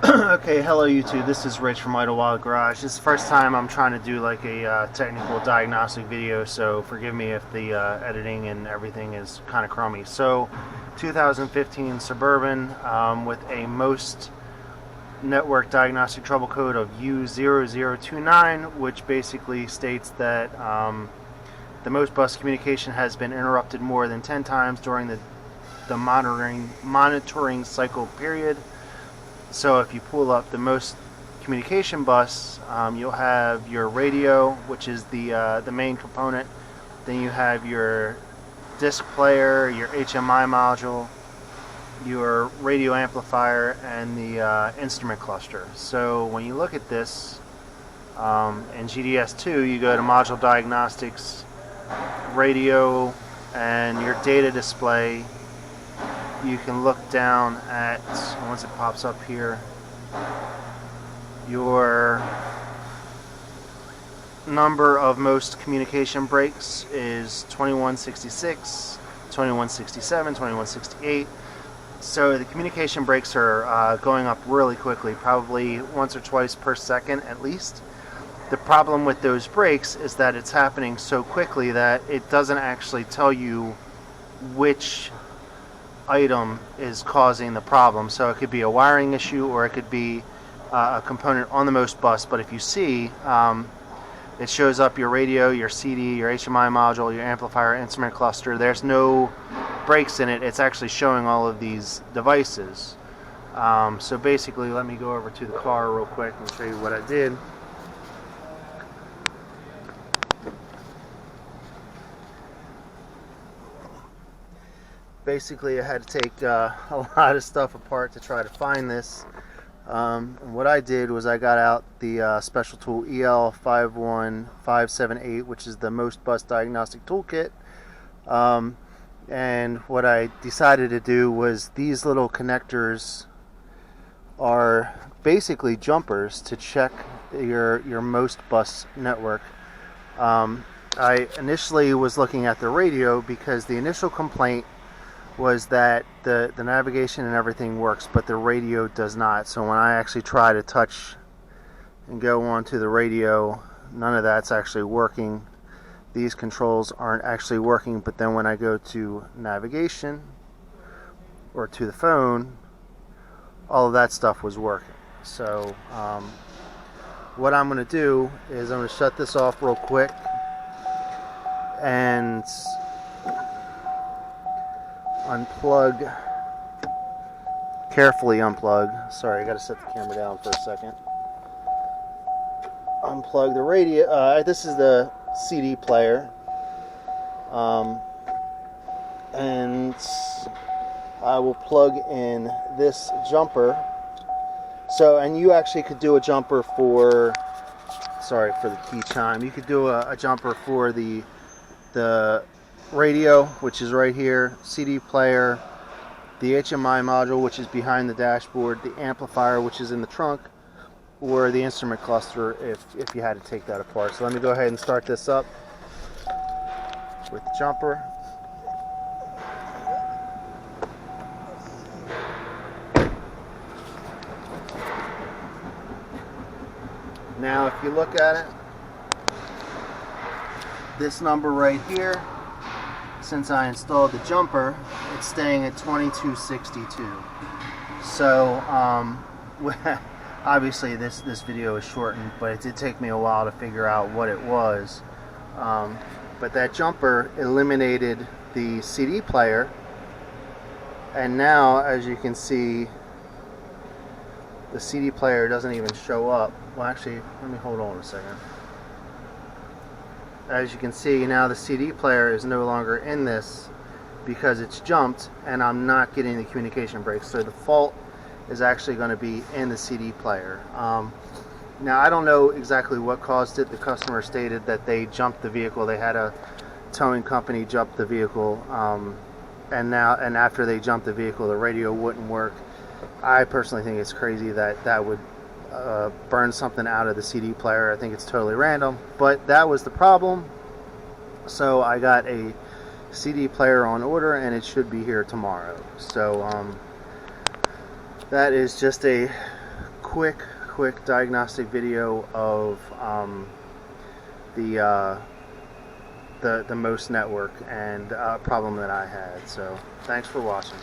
Okay, hello YouTube, this is Rich from Idlewild Garage. This is the first time I'm trying to do like a technical diagnostic video, so forgive me if the editing and everything is kind of crummy. So, 2015 Suburban with a most network diagnostic trouble code of u0029, which basically states that the most bus communication has been interrupted more than 10 times during the monitoring cycle period. So if you pull up the most communication bus, you'll have your radio, which is the main component. Then you have your disc player, your HMI module, your radio amplifier, and the instrument cluster. So when you look at this in GDS2, you go to module diagnostics, radio, and your data display. You can look down at, once it pops up here, your number of most communication breaks is 2166, 2167, 2168. So the communication breaks are going up really quickly, probably once or twice per second at least. The problem with those breaks is that it's happening so quickly that it doesn't actually tell you which item is causing the problem. So it could be a wiring issue, or it could be a component on the most bus. But if you see, it shows up your radio, your CD, your HMI module, your amplifier, instrument cluster. There's no breaks in it. It's actually showing all of these devices. So basically, let me go over to the car real quick and show you what I did. Basically, I had to take a lot of stuff apart to try to find this. And what I did was I got out the special tool EL51578, which is the most bus diagnostic toolkit. And what I decided to do was, these little connectors are basically jumpers to check your most bus network. I initially was looking at the radio because the initial complaint was that the navigation and everything works, but the radio does not. So when I actually try to touch and go onto the radio, none of that's actually working. These controls aren't actually working, but then when I go to navigation or to the phone, all of that stuff was working. So what I'm going to do is I'm going to shut this off real quick and unplug, carefully unplug. Sorry, I gotta set the camera down for a second. Unplug the radio. This is the CD player, and I will plug in this jumper. So, and you actually could do a jumper for, sorry for the key chime, you could do a jumper for the radio, which is right here, CD player, the HMI module, which is behind the dashboard, the amplifier, which is in the trunk, or the instrument cluster if you had to take that apart. So let me go ahead and start this up with the jumper. Now if you look at it, this number right here, since I installed the jumper, it's staying at 2262. So obviously this video is shortened, but it did take me a while to figure out what it was. But that jumper eliminated the CD player, and now, as you can see, the CD player doesn't even show up. Well, actually, let me hold on a second. As you can see, now the CD player is no longer in this because it's jumped, and I'm not getting the communication breaks. So the fault is actually going to be in the CD player. Now I don't know exactly what caused it. The customer stated that they jumped the vehicle. They had a towing company jump the vehicle, and after they jumped the vehicle, the radio wouldn't work. I personally think it's crazy that would burn something out of the CD player. I think it's totally random, but that was the problem. So I got a CD player on order, and it should be here tomorrow. So that is just a quick diagnostic video of the MOS network and a problem that I had. So thanks for watching.